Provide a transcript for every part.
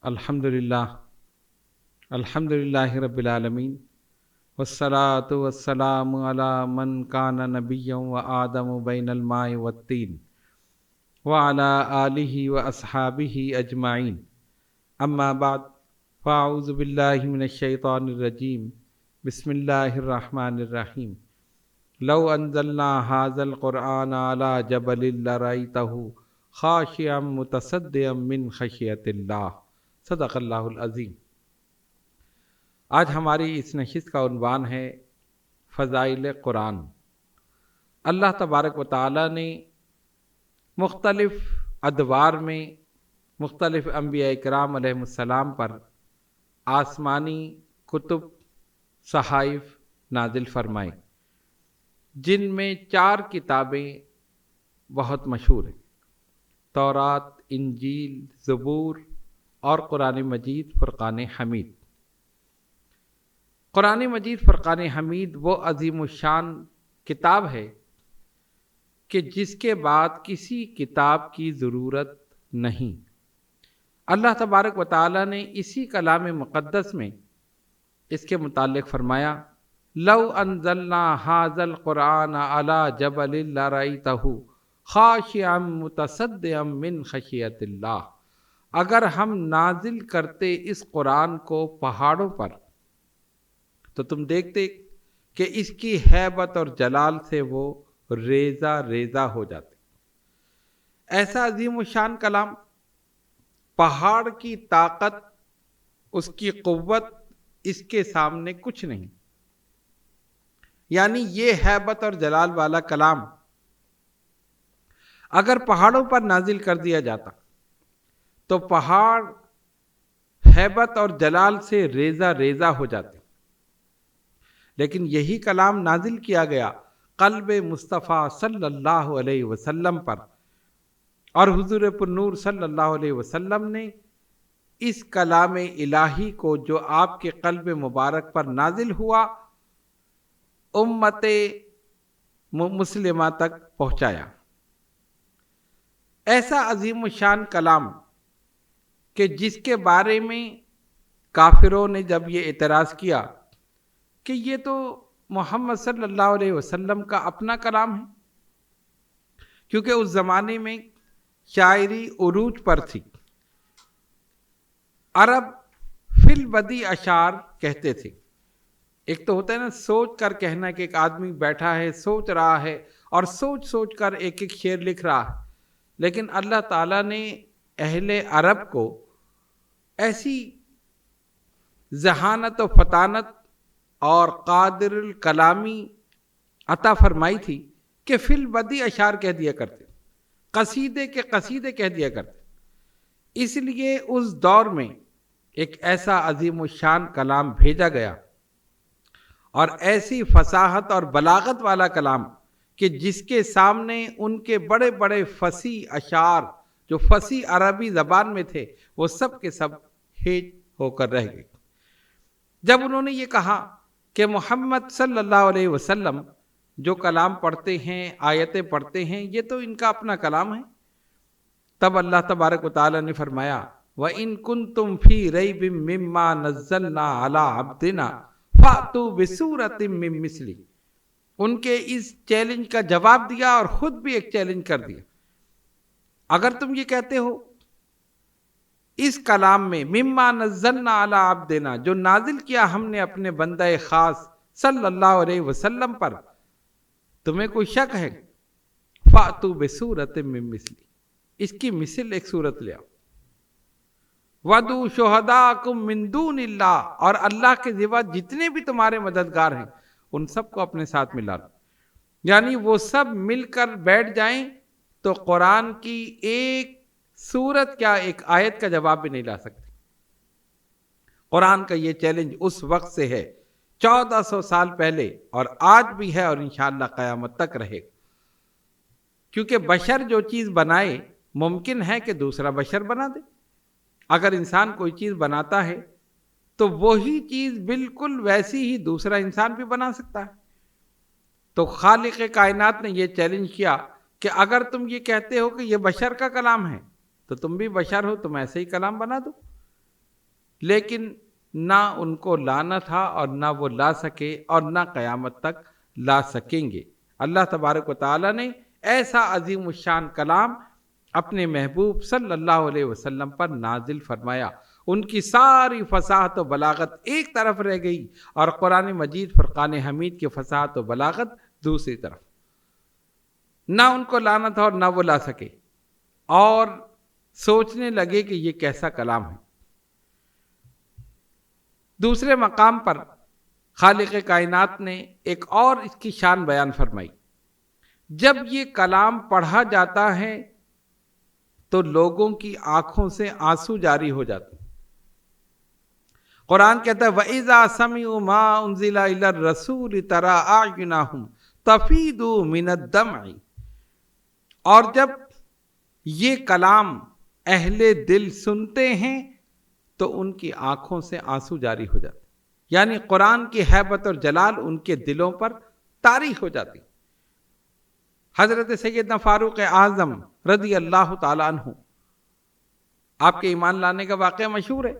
الحمدللہ رب العالمین والصلاة والسلام علی من کان نبیا و آدم بین الماء والطین وعلی آلہ و اصحابہ اجمعین اما بعد فاعوذ باللہ من الشیطان الرجیم بسم اللہ الرحمن الرحیم لو انزلنا ھذا القرآن علی جبل لرأیتہ خاشعا متصدعا من خشیۃ اللہ، صدق اللہ العظیم۔ آج ہماری اس نشست کا عنوان ہے فضائل قرآن۔ اللہ تبارک و تعالی نے مختلف ادوار میں مختلف انبیاء کرام علیہ السلام پر آسمانی کتب صحائف نازل فرمائے، جن میں 4 کتابیں بہت مشہور ہیں: تورات، انجیل، زبور اور قرآن مجید فرقان حمید۔ قرآن مجید فرقان حمید وہ عظیم الشان کتاب ہے کہ جس کے بعد کسی کتاب کی ضرورت نہیں۔ اللہ تبارک و تعالی نے اسی کلام مقدس میں اس کے متعلق فرمایا: لو انزلنا ھذا القرآن علی جبل لرأیتہ خاشعا متصدعا من خشیۃ اللہ۔ اگر ہم نازل کرتے اس قرآن کو پہاڑوں پر تو تم دیکھتے کہ اس کی ہیبت اور جلال سے وہ ریزہ ریزہ ہو جاتے۔ ایسا عظیم الشان کلام، پہاڑ کی طاقت، اس کی قوت اس کے سامنے کچھ نہیں۔ یعنی یہ ہیبت اور جلال والا کلام اگر پہاڑوں پر نازل کر دیا جاتا تو پہاڑ ہیبت اور جلال سے ریزہ ریزہ ہو جاتے، لیکن یہی کلام نازل کیا گیا قلب مصطفیٰ صلی اللہ علیہ وسلم پر، اور حضور پر نور صلی اللہ علیہ وسلم نے اس کلام الہی کو جو آپ کے قلب مبارک پر نازل ہوا امت مسلمہ تک پہنچایا۔ ایسا عظیم الشان کلام کہ جس کے بارے میں کافروں نے جب یہ اعتراض کیا کہ یہ تو محمد صلی اللہ علیہ وسلم کا اپنا کلام ہے، کیونکہ اس زمانے میں شاعری عروج پر تھی۔ عرب فی البدیع اشعار کہتے تھے۔ ایک تو ہوتا ہے نا سوچ کر کہنا کہ ایک آدمی بیٹھا ہے، سوچ رہا ہے اور سوچ سوچ کر ایک ایک شعر لکھ رہا ہے، لیکن اللہ تعالیٰ نے اہل عرب کو ایسی ذہانت و فطانت اور قادر الکلامی عطا فرمائی تھی کہ فی البدیع اشعار کہہ دیا کرتے، قصیدے کے قصیدے کہہ دیا کرتے۔ اس لیے اس دور میں ایک ایسا عظیم الشان کلام بھیجا گیا، اور ایسی فصاحت اور بلاغت والا کلام کہ جس کے سامنے ان کے بڑے بڑے فصیح اشعار جو فصیح عربی زبان میں تھے وہ سب کے سب ہیج ہو کر رہ گئے۔ جب انہوں نے یہ کہا کہ محمد صلی اللہ علیہ وسلم جو کلام پڑھتے ہیں، آیتیں پڑھتے ہیں، یہ تو ان کا اپنا کلام ہے، تب اللہ تبارک و تعالی نے فرمایا: وَإِن كُنتُمْ فِي رَيْبٍ مِّمَّا نَزَّلْنَا عَلَىٰ عَبْدِنَا فَأْتُوا بِسُورَةٍ مِّن مِّثْلِهِ۔ ان کے اس چیلنج کا جواب دیا اور خود بھی ایک چیلنج کر دیا۔ اگر تم یہ کہتے ہو اس کلام میں مما نزلنا علی عبدنا، جو نازل کیا ہم نے اپنے بندہ خاص صلی اللہ علیہ وسلم پر، تمہیں کوئی شک ہے، فاتوا بسورۃ من مثلی، اس کی مثل ایک صورت لے آؤ، وَدُوا شُهَدَاءَكُم مِّن دُونِ اللَّهِ، اور اللہ کے سوا جتنے بھی تمہارے مددگار ہیں ان سب کو اپنے ساتھ ملا لو۔ یعنی وہ سب مل کر بیٹھ جائیں تو قرآن کی ایک سورت کیا ایک آیت کا جواب بھی نہیں لا سکتے۔ قرآن کا یہ چیلنج اس وقت سے ہے، 1400 سال پہلے، اور آج بھی ہے اور انشاءاللہ قیامت تک رہے گا، کیونکہ بشر جو چیز بنائے ممکن ہے کہ دوسرا بشر بنا دے۔ اگر انسان کوئی چیز بناتا ہے تو وہی چیز بالکل ویسی ہی دوسرا انسان بھی بنا سکتا ہے۔ تو خالق کائنات نے یہ چیلنج کیا کہ اگر تم یہ کہتے ہو کہ یہ بشر کا کلام ہے تو تم بھی بشر ہو، تم ایسے ہی کلام بنا دو۔ لیکن نہ ان کو لانا تھا اور نہ وہ لا سکے اور نہ قیامت تک لا سکیں گے۔ اللہ تبارک و تعالیٰ نے ایسا عظیم الشان کلام اپنے محبوب صلی اللہ علیہ وسلم پر نازل فرمایا، ان کی ساری فصاحت و بلاغت ایک طرف رہ گئی اور قرآن مجید فرقان حمید کی فصاحت و بلاغت دوسری طرف۔ نہ ان کو لانا تھا اور نہ وہ لا سکے، اور سوچنے لگے کہ یہ کیسا کلام ہے۔ دوسرے مقام پر خالق کائنات نے ایک اور اس کی شان بیان فرمائی، جب یہ کلام پڑھا جاتا ہے تو لوگوں کی آنکھوں سے آنسو جاری ہو جاتے ہیں۔ قرآن کہتا ہے وَإِذَا سَمِعُوا مَا أُنزِلَ إِلَى الرَّسُولِ تَرَىٰ أَعْيُنَهُمْ تَفِيضُ مِنَ الدَّمْعِ، اور جب یہ کلام اہل دل سنتے ہیں تو ان کی آنکھوں سے آنسو جاری ہو جاتے، یعنی قرآن کی ہیبت اور جلال ان کے دلوں پر طاری ہو جاتی۔ حضرت سیدنا فاروق اعظم رضی اللہ تعالیٰ عنہ، آپ کے ایمان لانے کا واقعہ مشہور ہے،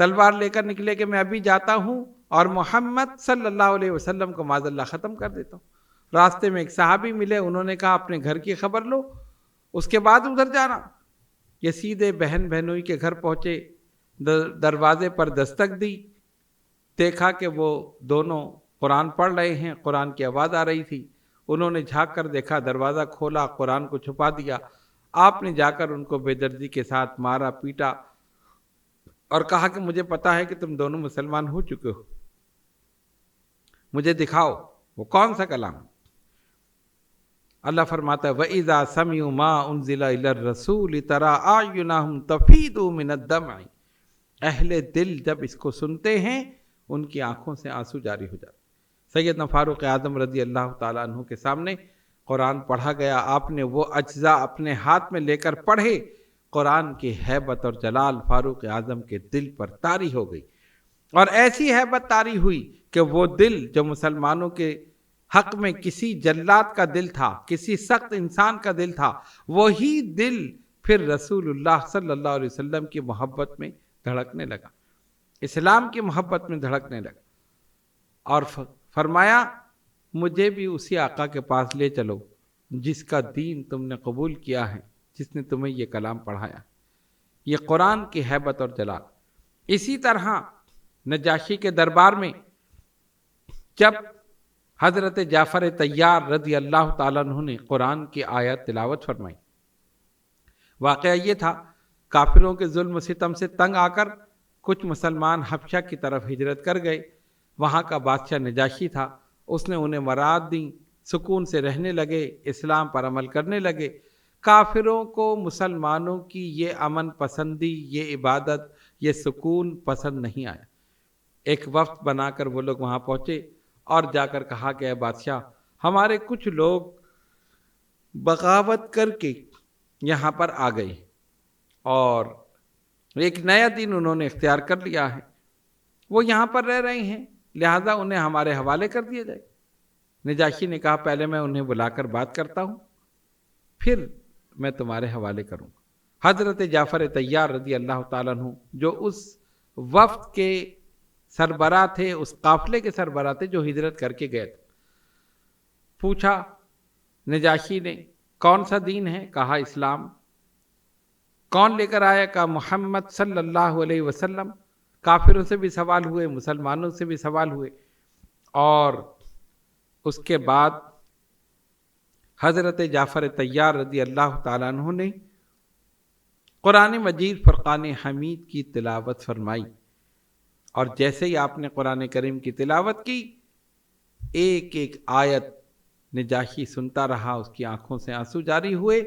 تلوار لے کر نکلے کہ میں ابھی جاتا ہوں اور محمد صلی اللہ علیہ وسلم کو معاذ اللہ ختم کر دیتا ہوں۔ راستے میں ایک صحابی ملے، انہوں نے کہا اپنے گھر کی خبر لو، اس کے بعد ادھر جانا۔ یہ سیدھے بہن بہنوئی کے گھر پہنچے، دروازے پر دستک دی، دیکھا کہ وہ دونوں قرآن پڑھ رہے ہیں، قرآن کی آواز آ رہی تھی۔ انہوں نے جھانک کر دیکھا، دروازہ کھولا، قرآن کو چھپا دیا۔ آپ نے جا کر ان کو بے دردی کے ساتھ مارا پیٹا اور کہا کہ مجھے پتا ہے کہ تم دونوں مسلمان ہو چکے ہو، مجھے دکھاؤ وہ کون سا کلام۔ اللہ فرماتا ہے وَإِذَا سَمِعُوا مَا أُنزِلَ إِلَى الرَّسُولِ تَرَىٰ أَعْيُنَهُمْ تَفِيضُ مِنَ الدَّمْعِ، اہل دل جب اس کو سنتے ہیں ان کی آنکھوں سے آنسو جاری ہو جاتے۔ سیدنا فاروق اعظم رضی اللہ تعالیٰ عنہ کے سامنے قرآن پڑھا گیا، آپ نے وہ اجزاء اپنے ہاتھ میں لے کر پڑھے، قرآن کی ہیبت اور جلال فاروق اعظم کے دل پر طاری ہو گئی، اور ایسی ہیبت طاری ہوئی کہ وہ دل جو مسلمانوں کے حق میں کسی جلاد کا دل تھا، کسی سخت انسان کا دل تھا، وہی دل پھر رسول اللہ صلی اللہ علیہ وسلم کی محبت میں دھڑکنے لگا، اسلام کی محبت میں دھڑکنے لگا، اور فرمایا مجھے بھی اسی آقا کے پاس لے چلو جس کا دین تم نے قبول کیا ہے، جس نے تمہیں یہ کلام پڑھایا، یہ قرآن کی ہیبت اور جلال۔ اسی طرح نجاشی کے دربار میں جب حضرت جعفر طیار رضی اللہ تعالیٰ عنہ نے قرآن کی آیت تلاوت فرمائی، واقعہ یہ تھا کافروں کے ظلم و ستم سے تنگ آ کر کچھ مسلمان حبشہ کی طرف ہجرت کر گئے، وہاں کا بادشاہ نجاشی تھا، اس نے انہیں مراد دیں، سکون سے رہنے لگے، اسلام پر عمل کرنے لگے۔ کافروں کو مسلمانوں کی یہ امن پسندی، یہ عبادت، یہ سکون پسند نہیں آیا۔ ایک وفد بنا کر وہ لوگ وہاں پہنچے اور جا کر کہا کہ اے بادشاہ، ہمارے کچھ لوگ بغاوت کر کے یہاں پر آ گئے اور ایک نیا دین انہوں نے اختیار کر لیا ہے، وہ یہاں پر رہ رہے ہیں، لہذا انہیں ہمارے حوالے کر دیا جائے۔ نجاشی نے کہا پہلے میں انہیں بلا کر بات کرتا ہوں، پھر میں تمہارے حوالے کروں گا۔ حضرت جعفر طیار رضی اللہ تعالیٰ عنہ جو اس وفد کے سربراہ تھے، اس قافلے کے سربراہ تھے جو ہجرت کر کے گئے تھے، پوچھا نجاشی نے کون سا دین ہے؟ کہا اسلام۔ کون لے کر آیا؟ کہا محمد صلی اللہ علیہ وسلم۔ کافروں سے بھی سوال ہوئے، مسلمانوں سے بھی سوال ہوئے، اور اس کے بعد حضرت جعفر طیار رضی اللہ تعالیٰ عنہ نے قرآن مجید فرقان حمید کی تلاوت فرمائی، اور جیسے ہی آپ نے قرآن کریم کی تلاوت کی، ایک ایک آیت نجاشی سنتا رہا، اس کی آنکھوں سے آنسو جاری ہوئے،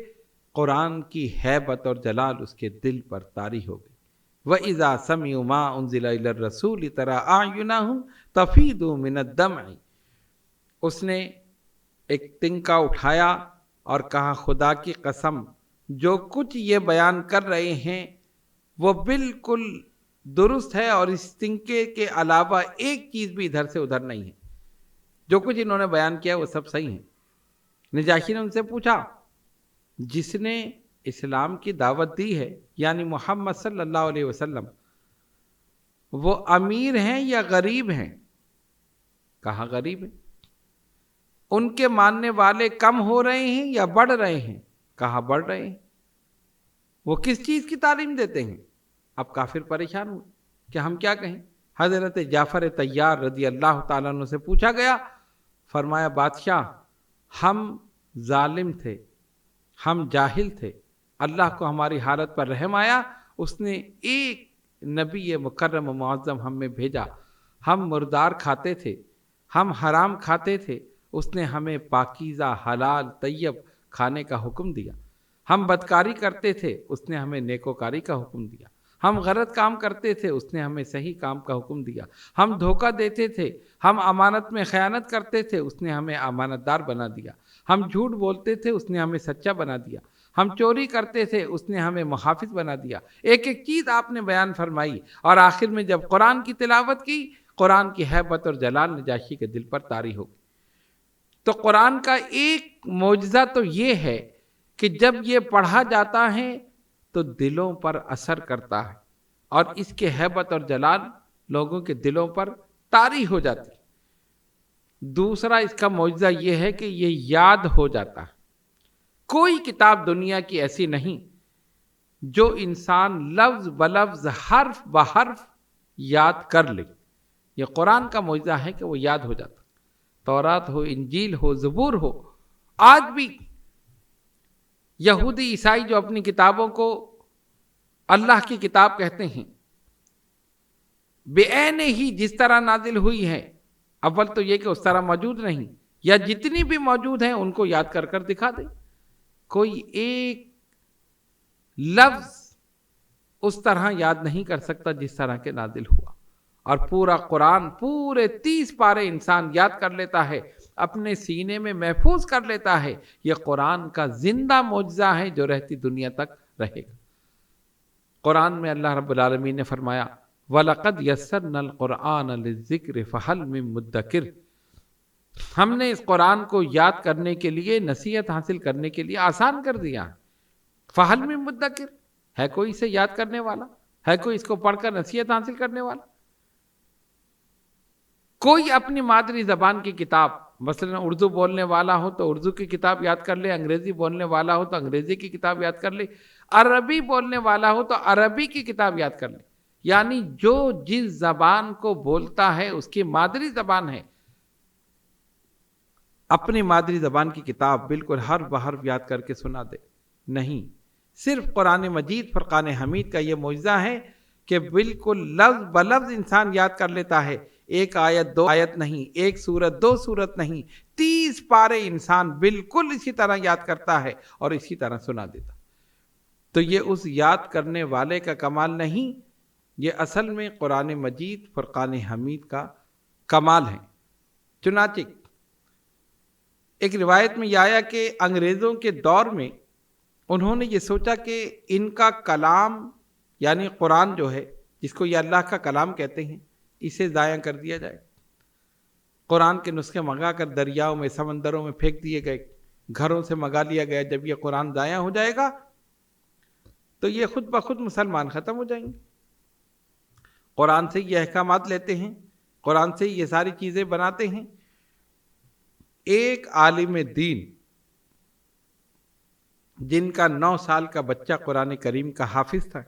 قرآن کی ہیبت اور جلال اس کے دل پر طاری ہو گئی۔ وَإِذَا سَمِعُوا مَا أُنزِلَ إِلَى الرَّسُولِ تَرَىٰ أَعْيُنَهُمْ تَفِيضُ مِنَ الدَّمْعِ، اس نے ایک تنکا اٹھایا اور کہا خدا کی قسم، جو کچھ یہ بیان کر رہے ہیں وہ بالکل درست ہے، اور اس تنکے کے علاوہ ایک چیز بھی ادھر سے ادھر نہیں ہے، جو کچھ انہوں نے بیان کیا وہ سب صحیح ہے۔ نجاشی نے ان سے پوچھا جس نے اسلام کی دعوت دی ہے، یعنی محمد صلی اللہ علیہ وسلم، وہ امیر ہیں یا غریب ہیں؟ کہا غریب ہیں۔ ان کے ماننے والے کم ہو رہے ہیں یا بڑھ رہے ہیں؟ کہا بڑھ رہے ہیں۔ وہ کس چیز کی تعلیم دیتے ہیں؟ اب کافر پریشان ہوئے کہ ہم کیا کہیں۔ حضرت جعفر طیار رضی اللہ تعالیٰ عنہ سے پوچھا گیا، فرمایا بادشاہ ہم ظالم تھے، ہم جاہل تھے، اللہ کو ہماری حالت پر رحم آیا، اس نے ایک نبی مکرم و معظم ہم میں بھیجا، ہم مردار کھاتے تھے، ہم حرام کھاتے تھے، اس نے ہمیں پاکیزہ حلال طیب کھانے کا حکم دیا، ہم بدکاری کرتے تھے، اس نے ہمیں نیکوکاری کا حکم دیا، ہم غلط کام کرتے تھے، اس نے ہمیں صحیح کام کا حکم دیا، ہم دھوکہ دیتے تھے، ہم امانت میں خیانت کرتے تھے، اس نے ہمیں امانت دار بنا دیا، ہم جھوٹ بولتے تھے، اس نے ہمیں سچا بنا دیا، ہم چوری کرتے تھے، اس نے ہمیں محافظ بنا دیا۔ ایک ایک چیز آپ نے بیان فرمائی، اور آخر میں جب قرآن کی تلاوت کی، قرآن کی ہیبت اور جلال نجاشی کے دل پر طاری ہو گئی۔ تو قرآن کا ایک معجزہ تو یہ ہے کہ جب یہ پڑھا جاتا ہے تو دلوں پر اثر کرتا ہے، اور اس کے ہیبت اور جلال لوگوں کے دلوں پر طاری ہو جاتی ہے۔ دوسرا اس کا معجزہ یہ ہے کہ یہ یاد ہو جاتا ہے۔ کوئی کتاب دنیا کی ایسی نہیں جو انسان لفظ بلفظ حرف بحرف یاد کر لے۔ یہ قرآن کا معجزہ ہے کہ وہ یاد ہو جاتا۔ تورات ہو، انجیل ہو، زبور ہو، آج بھی یہودی عیسائی جو اپنی کتابوں کو اللہ کی کتاب کہتے ہیں، بعین ہی جس طرح نازل ہوئی ہے، اول تو یہ کہ اس طرح موجود نہیں، یا جتنی بھی موجود ہیں ان کو یاد کر کر دکھا دیں۔ کوئی ایک لفظ اس طرح یاد نہیں کر سکتا جس طرح کے نازل ہوا، اور پورا قرآن پورے 30 پارے انسان یاد کر لیتا ہے، اپنے سینے میں محفوظ کر لیتا ہے۔ یہ قرآن کا زندہ معجزہ ہے جو رہتی دنیا تک رہے گا۔ قرآن میں اللہ رب العالمین نے فرمایا وَلَقَدْ يَسَّرْنَا الْقُرْآنَ لِلذِّكْرِ فَهَلْ مِن مُدَّكِرٍ، ہم نے اس قرآن کو یاد کرنے کے لیے، نصیحت حاصل کرنے کے لیے آسان کر دیا ہے۔ فَهَلْ مِن مُدَّكِرٍ، ہے کوئی اسے یاد کرنے والا؟ ہے کوئی اس کو پڑھ کر نصیحت حاصل کرنے والا؟ کوئی اپنی مادری زبان کی کتاب، مثلا اردو بولنے والا ہو تو اردو کی کتاب یاد کر لے، انگریزی بولنے والا ہو تو انگریزی کی کتاب یاد کر لے، عربی بولنے والا ہو تو عربی کی کتاب یاد کر لے۔ یعنی جو جس زبان کو بولتا ہے اس کی مادری زبان ہے، اپنی مادری زبان کی کتاب بالکل حرف بحرف یاد کر کے سنا دے۔ نہیں، صرف قرآن مجید فرقان حمید کا یہ معجزہ ہے کہ بالکل لفظ بلفظ انسان یاد کر لیتا ہے۔ ایک آیت دو آیت نہیں، ایک سورت دو سورت نہیں، 30 پارے انسان بالکل اسی طرح یاد کرتا ہے اور اسی طرح سنا دیتا۔ تو یہ اس یاد کرنے والے کا کمال نہیں، یہ اصل میں قرآن مجید فرقان حمید کا کمال ہے۔ چنانچہ ایک روایت میں یہ آیا کہ انگریزوں کے دور میں انہوں نے یہ سوچا کہ ان کا کلام یعنی قرآن جو ہے، جس کو یہ اللہ کا کلام کہتے ہیں، اسے ضائع کر دیا جائے۔ قرآن کے نسخے منگا کر دریاؤں میں، سمندروں میں پھینک دیے گئے، گھروں سے منگا لیا گیا۔ جب یہ قرآن ضائع ہو جائے گا تو یہ خود بخود مسلمان ختم ہو جائیں گے۔ قرآن سے یہ احکامات لیتے ہیں، قرآن سے یہ ساری چیزیں بناتے ہیں۔ ایک عالم دین جن کا 9 سال کا بچہ قرآن کریم کا حافظ تھا،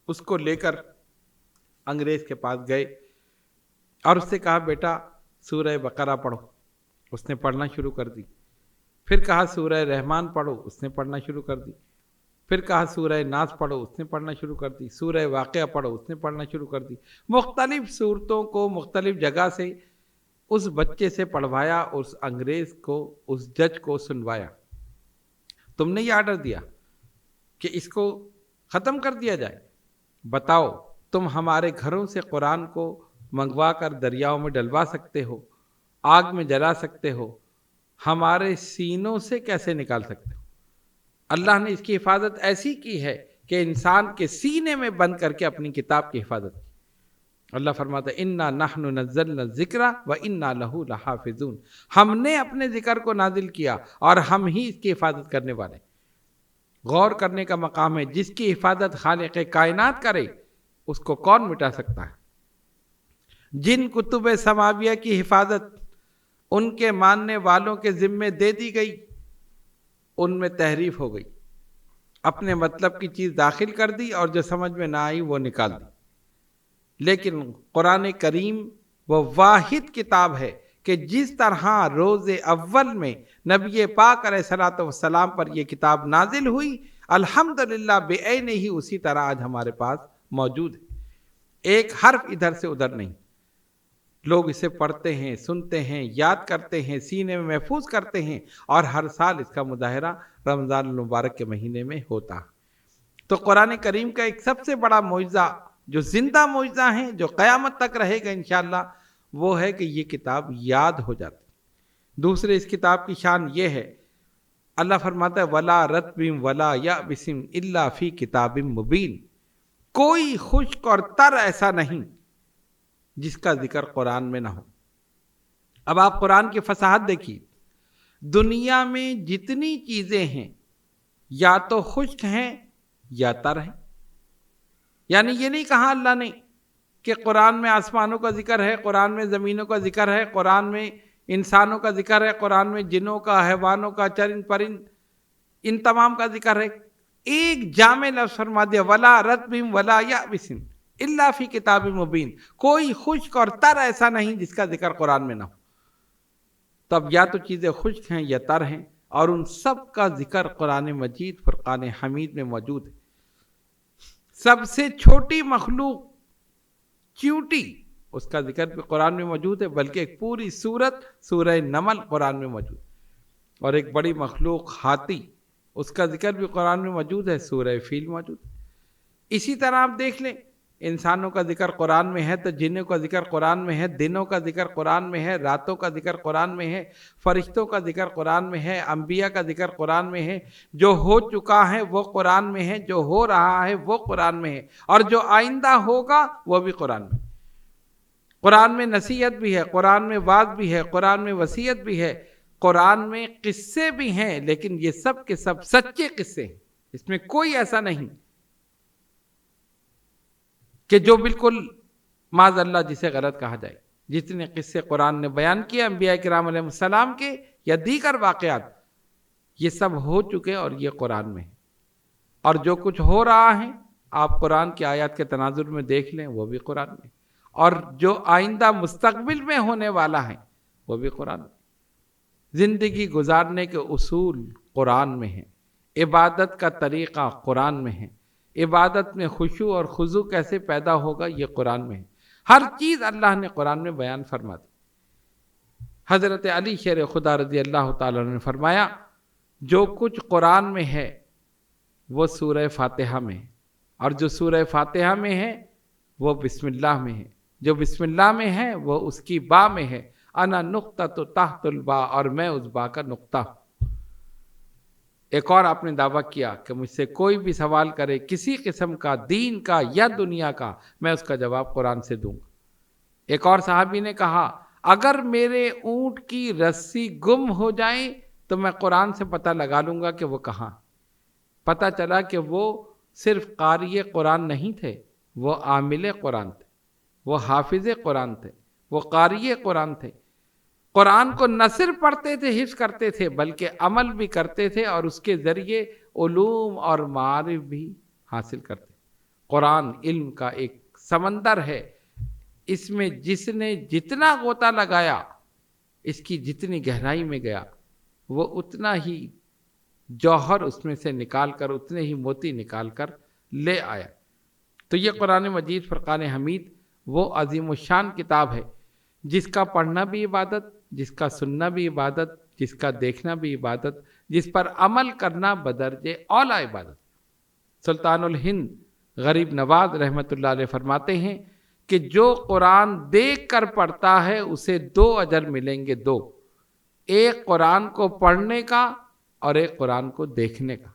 اس کو لے کر انگریز کے پاس گئے اور اس سے کہا بیٹا سورہ بقرہ پڑھو، اس نے پڑھنا شروع کر دی۔ پھر کہا سورہ رحمان پڑھو، اس نے پڑھنا شروع کر دی۔ پھر کہا سورہ ناس پڑھو، اس نے پڑھنا شروع کر دی۔ سورہ واقعہ پڑھو، اس نے پڑھنا شروع کر دی۔ مختلف صورتوں کو مختلف جگہ سے اس بچے سے پڑھوایا، اس انگریز کو، اس جج کو سنوایا۔ تم نے یہ آرڈر دیا کہ اس کو ختم کر دیا جائے، بتاؤ تم ہمارے گھروں سے قرآن کو منگوا کر دریاؤں میں ڈلوا سکتے ہو، آگ میں جلا سکتے ہو، ہمارے سینوں سے کیسے نکال سکتے ہو؟ اللہ نے اس کی حفاظت ایسی کی ہے کہ انسان کے سینے میں بند کر کے اپنی کتاب کی حفاظت کی۔ اللہ فرماتا ہے اِنَّا نَحْنُ نَزَّلْنَا الذِّكْرَ وَإِنَّا لَهُ لَحَافِظُونَ، ہم نے اپنے ذکر کو نازل کیا اور ہم ہی اس کی حفاظت کرنے والے۔ غور کرنے کا مقام ہے، جس کی حفاظت خالق کائنات کرے اس کو کون مٹا سکتا ہے؟ جن کتب سماویہ کی حفاظت ان کے ماننے والوں کے ذمے دے دی گئی، ان میں تحریف ہو گئی، اپنے مطلب کی چیز داخل کر دی اور جو سمجھ میں نہ آئی وہ نکال دی۔ لیکن قرآن کریم وہ واحد کتاب ہے کہ جس طرح روز اول میں نبی پاک علیہ الصلوۃ والسلام پر یہ کتاب نازل ہوئی، الحمدللہ بعینہ ہی اسی طرح آج ہمارے پاس موجود ہے۔ ایک حرف ادھر سے ادھر نہیں، لوگ اسے پڑھتے ہیں، سنتے ہیں، یاد کرتے ہیں، سینے میں محفوظ کرتے ہیں، اور ہر سال اس کا مظاہرہ رمضان المبارک کے مہینے میں ہوتا۔ تو قرآن کریم کا ایک سب سے بڑا معجزہ جو زندہ معجزہ ہیں، جو قیامت تک رہے گا انشاءاللہ، وہ ہے کہ یہ کتاب یاد ہو جاتی۔ دوسرے اس کتاب کی شان یہ ہے، اللہ فرماتا ہے وَلَا رَطْبٍ وَلَا يَابِسٍ إِلَّا فِي كِتَابٍ مُبِينٍ، کوئی خشک اور تر ایسا نہیں جس کا ذکر قرآن میں نہ ہو۔ اب آپ قرآن کی فصاحت دیکھیے، دنیا میں جتنی چیزیں ہیں یا تو خشک ہیں یا تر ہیں۔ یعنی یہ نہیں کہا اللہ نے کہ قرآن میں آسمانوں کا ذکر ہے، قرآن میں زمینوں کا ذکر ہے، قرآن میں انسانوں کا ذکر ہے، قرآن میں جنوں کا، حیوانوں کا، چرند پرند، ان تمام کا ذکر ہے۔ ایک جامع لفظ فرما دیا وَلَا رَطْبٍ وَلَا يَابِسٍ إِلَّا فِي كِتَابٍ مُبِينٍ، کوئی خشک اور تر ایسا نہیں جس کا ذکر قرآن میں نہ ہو۔ تب یا تو چیزیں خشک ہیں یا تر ہیں، اور ان سب کا ذکر قرآن مجید فرقان حمید میں موجود ہے۔ سب سے چھوٹی مخلوق چیونٹی، اس کا ذکر بھی قرآن میں موجود ہے، بلکہ ایک پوری سورت سورہ نمل قرآن میں موجود ہے۔ اور ایک بڑی مخلوق ہاتھی، اس کا ذکر بھی قرآن میں موجود ہے، سورہ فیل موجود ہے۔ اسی طرح آپ دیکھ لیں، انسانوں کا ذکر قرآن میں ہے تو جنوں کا ذکر قرآن میں ہے، دنوں کا ذکر قرآن میں ہے، راتوں کا ذکر قرآن میں ہے، فرشتوں کا ذکر قرآن میں ہے، انبیاء کا ذکر قرآن میں ہے، جو ہو چکا ہے وہ قرآن میں ہے، جو ہو رہا ہے وہ قرآن میں ہے، اور جو آئندہ ہوگا وہ بھی قرآن میں۔ قرآن میں نصیحت بھی ہے، قرآن میں وعظ بھی ہے، قرآن میں وصیت بھی ہے، قرآن میں قصے بھی ہیں، لیکن یہ سب کے سب سچے قصے ہیں، اس میں کوئی ایسا نہیں کہ جو بالکل معاذ اللہ جسے غلط کہا جائے۔ جتنے قصے قرآن نے بیان کیے انبیاء کرام علیہ السلام کے یا دیگر واقعات، یہ سب ہو چکے اور یہ قرآن میں ہے۔ اور جو کچھ ہو رہا ہے آپ قرآن کی آیات کے تناظر میں دیکھ لیں، وہ بھی قرآن میں، اور جو آئندہ مستقبل میں ہونے والا ہے وہ بھی قرآن میں۔ زندگی گزارنے کے اصول قرآن میں ہیں، عبادت کا طریقہ قرآن میں ہے، عبادت میں خشوع اور خضوع کیسے پیدا ہوگا یہ قرآن میں ہے۔ ہر چیز اللہ نے قرآن میں بیان فرما دی۔ حضرت علی شیر خدا رضی اللہ تعالیٰ نے فرمایا، جو کچھ قرآن میں ہے وہ سورہ فاتحہ میں ہے، اور جو سورہ فاتحہ میں ہے وہ بسم اللہ میں ہے، جو بسم اللہ میں ہے وہ اس کی با میں ہے، انا نقطۃ تحت البا، اور میں اس با کا نقطہ ہوں۔ ایک اور آپ نے دعویٰ کیا کہ مجھ سے کوئی بھی سوال کرے کسی قسم کا، دین کا یا دنیا کا، میں اس کا جواب قرآن سے دوں گا۔ ایک اور صحابی نے کہا، اگر میرے اونٹ کی رسی گم ہو جائے تو میں قرآن سے پتہ لگا لوں گا کہ وہ کہاں۔ پتہ چلا کہ وہ صرف قاری قرآن نہیں تھے، وہ عامل قرآن تھے، وہ حافظ قرآن تھے، وہ قاری قرآن تھے۔ قرآن کو نہ صرف پڑھتے تھے، حفظ کرتے تھے، بلکہ عمل بھی کرتے تھے، اور اس کے ذریعے علوم اور معارف بھی حاصل کرتے۔ قرآن علم کا ایک سمندر ہے، اس میں جس نے جتنا غوطہ لگایا، اس کی جتنی گہرائی میں گیا، وہ اتنا ہی جوہر اس میں سے نکال کر، اتنے ہی موتی نکال کر لے آیا۔ تو یہ قرآن مجید فرقان حمید وہ عظیم الشان کتاب ہے جس کا پڑھنا بھی عبادت، جس کا سننا بھی عبادت، جس کا دیکھنا بھی عبادت، جس پر عمل کرنا بدرجہ اعلیٰ عبادت۔ سلطان الہند غریب نواز رحمۃ اللہ علیہ فرماتے ہیں کہ جو قرآن دیکھ کر پڑھتا ہے اسے 2 اجر ملیں گے، 2، ایک قرآن کو پڑھنے کا اور ایک قرآن کو دیکھنے کا۔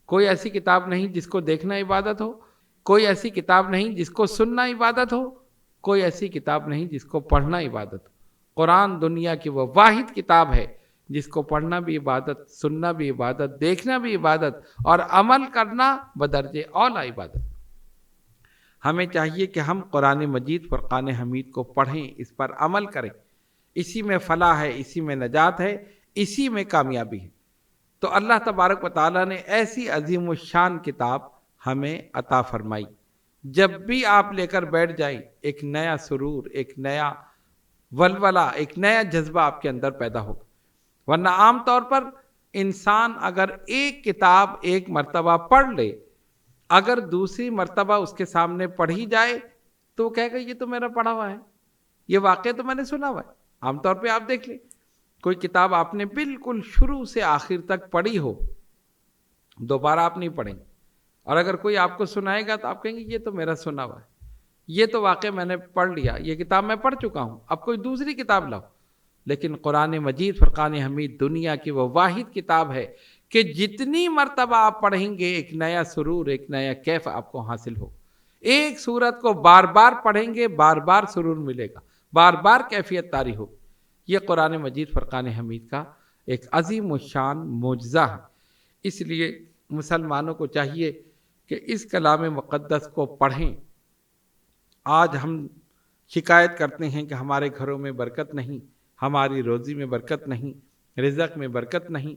کوئی ایسی کتاب نہیں جس کو دیکھنا عبادت ہو، کوئی ایسی کتاب نہیں جس کو سننا عبادت ہو، کوئی ایسی کتاب نہیں جس کو پڑھنا عبادت ہو۔ قرآن دنیا کی وہ واحد کتاب ہے جس کو پڑھنا بھی عبادت، سننا بھی عبادت، دیکھنا بھی عبادت، اور عمل کرنا بدرجہ اعلیٰ عبادت۔ ہمیں چاہیے کہ ہم قرآن مجید فرقان حمید کو پڑھیں، اس پر عمل کریں، اسی میں فلاح ہے، اسی میں نجات ہے، اسی میں کامیابی ہے۔ تو اللہ تبارک و تعالیٰ نے ایسی عظیم الشان کتاب ہمیں عطا فرمائی، جب بھی آپ لے کر بیٹھ جائیں ایک نیا سرور، ایک نیا ولولہ، ایک نیا جذبہ آپ کے اندر پیدا ہوگا۔ ورنہ عام طور پر انسان اگر ایک کتاب ایک مرتبہ پڑھ لے، اگر دوسری مرتبہ اس کے سامنے پڑھی جائے تو وہ کہے گا یہ تو میرا پڑھا ہوا ہے، یہ واقعہ تو میں نے سنا ہوا ہے۔ عام طور پہ آپ دیکھ لیں، کوئی کتاب آپ نے بالکل شروع سے آخر تک پڑھی ہو، دوبارہ آپ نہیں پڑھیں گے، اور اگر کوئی آپ کو سنائے گا تو آپ کہیں گے یہ تو میرا سنا ہوا ہے، یہ تو واقعہ میں نے پڑھ لیا، یہ کتاب میں پڑھ چکا ہوں، اب کوئی دوسری کتاب لاؤ۔ لیکن قرآن مجید فرقان حمید دنیا کی وہ واحد کتاب ہے کہ جتنی مرتبہ آپ پڑھیں گے ایک نیا سرور، ایک نیا کیف آپ کو حاصل ہو۔ ایک سورت کو بار بار پڑھیں گے، بار بار سرور ملے گا، بار بار کیفیت طاری ہوگی۔ یہ قرآن مجید فرقان حمید کا ایک عظیم الشان معجزہ ہے۔ اس لیے مسلمانوں کو چاہیے کہ اس کلام مقدس کو پڑھیں۔ آج ہم شکایت کرتے ہیں کہ ہمارے گھروں میں برکت نہیں، ہماری روزی میں برکت نہیں، رزق میں برکت نہیں۔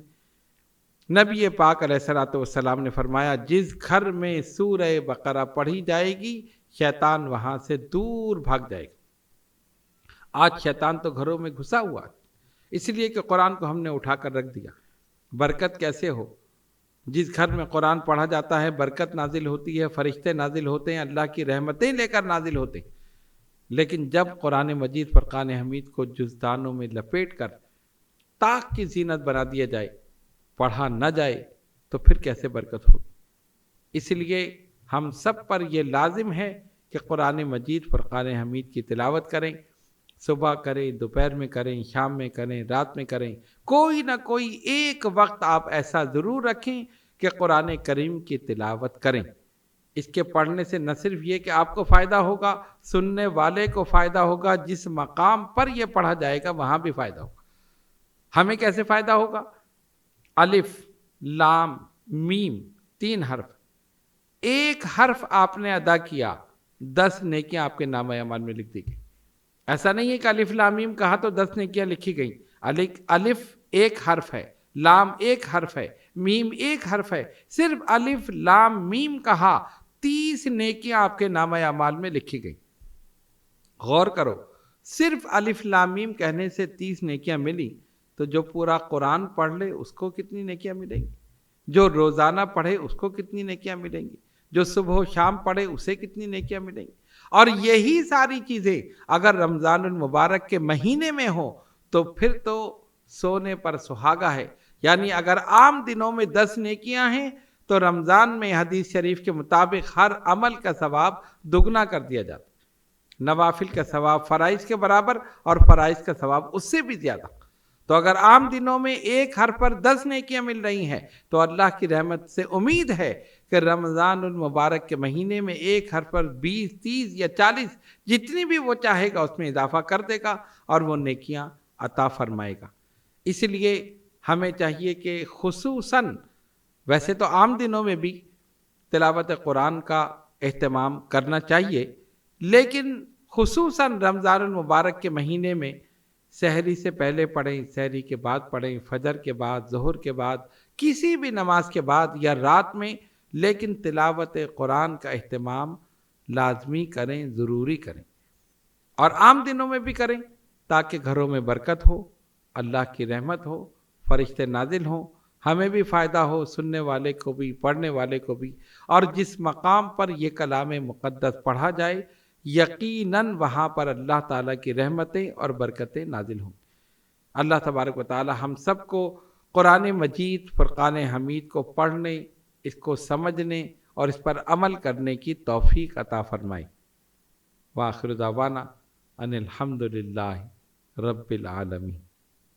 نبی پاک علیہ الصلوۃ والسلام نے فرمایا جس گھر میں سورہ بقرہ پڑھی جائے گی شیطان وہاں سے دور بھاگ جائے گا۔ آج شیطان تو گھروں میں گھسا ہوا ہے، اس لیے کہ قرآن کو ہم نے اٹھا کر رکھ دیا۔ برکت کیسے ہو؟ جس گھر میں قرآن پڑھا جاتا ہے برکت نازل ہوتی ہے، فرشتے نازل ہوتے ہیں، اللہ کی رحمتیں لے کر نازل ہوتے ہیں۔ لیکن جب قرآن مجید فرقان حمید کو جزدانوں میں لپیٹ کر طاق کی زینت بنا دیا جائے، پڑھا نہ جائے، تو پھر کیسے برکت ہوگی؟ اس لیے ہم سب پر یہ لازم ہے کہ قرآن مجید فرقان حمید کی تلاوت کریں، صبح کریں، دوپہر میں کریں، شام میں کریں، رات میں کریں، کوئی نہ کوئی ایک وقت آپ ایسا ضرور رکھیں کہ قرآن کریم کی تلاوت کریں۔ اس کے پڑھنے سے نہ صرف یہ کہ آپ کو فائدہ ہوگا، سننے والے کو فائدہ ہوگا، جس مقام پر یہ پڑھا جائے گا وہاں بھی فائدہ ہوگا۔ ہمیں کیسے فائدہ ہوگا؟ الف، لام، میم، 3 حرف، ایک حرف آپ نے ادا کیا 10 نیکیاں آپ کے نامہ اعمال میں لکھ دی گئی۔ ایسا نہیں ہے کہ الف لام میم کہا تو 10 نیکیاں لکھی گئیں۔ الف ایک حرف ہے، لام ایک حرف ہے، میم ایک حرف ہے، صرف الف لام میم کہا 30 نیکیاں آپ کے نامہ اعمال میں لکھی گئیں۔ غور کرو، صرف الف لام میم کہنے سے 30 نیکیاں ملی، تو جو پورا قرآن پڑھ لے اس کو کتنی نیکیاں ملیں گی؟ جو روزانہ پڑھے اس کو کتنی نیکیاں ملیں گی؟ جو صبح و شام پڑھے اسے کتنی نیکیاں ملیں گی؟ اور یہی ساری چیزیں اگر رمضان المبارک کے مہینے میں ہو تو پھر تو سونے پر سہاگا ہے۔ یعنی اگر عام دنوں میں 10 نیکیاں ہیں تو رمضان میں حدیث شریف کے مطابق ہر عمل کا ثواب دگنا کر دیا جاتا ہے۔ نوافل کا ثواب فرائض کے برابر اور فرائض کا ثواب اس سے بھی زیادہ۔ تو اگر عام دنوں میں ایک حرف پر 10 نیکیاں مل رہی ہیں تو اللہ کی رحمت سے امید ہے کہ رمضان المبارک کے مہینے میں ایک حرف پر 20، 30 یا 40 جتنی بھی وہ چاہے گا اس میں اضافہ کر دے گا اور وہ نیکیاں عطا فرمائے گا۔ اس لیے ہمیں چاہیے کہ خصوصاً، ویسے تو عام دنوں میں بھی تلاوت قرآن کا اہتمام کرنا چاہیے، لیکن خصوصاً رمضان المبارک کے مہینے میں سحری سے پہلے پڑھیں، سحری کے بعد پڑھیں، فجر کے بعد، ظہر کے بعد، کسی بھی نماز کے بعد یا رات میں، لیکن تلاوت قرآن کا اہتمام لازمی کریں، ضروری کریں، اور عام دنوں میں بھی کریں تاکہ گھروں میں برکت ہو، اللہ کی رحمت ہو، فرشتے نازل ہوں، ہمیں بھی فائدہ ہو، سننے والے کو بھی، پڑھنے والے کو بھی۔ اور جس مقام پر یہ کلام مقدس پڑھا جائے یقیناً وہاں پر اللہ تعالیٰ کی رحمتیں اور برکتیں نازل ہوں۔ اللہ تبارک و تعالیٰ ہم سب کو قرآن مجید فرقان حمید کو پڑھنے، اس کو سمجھنے اور اس پر عمل کرنے کی توفیق عطا فرمائے۔ وآخر دعوانا ان الحمد للہ رب العالمین۔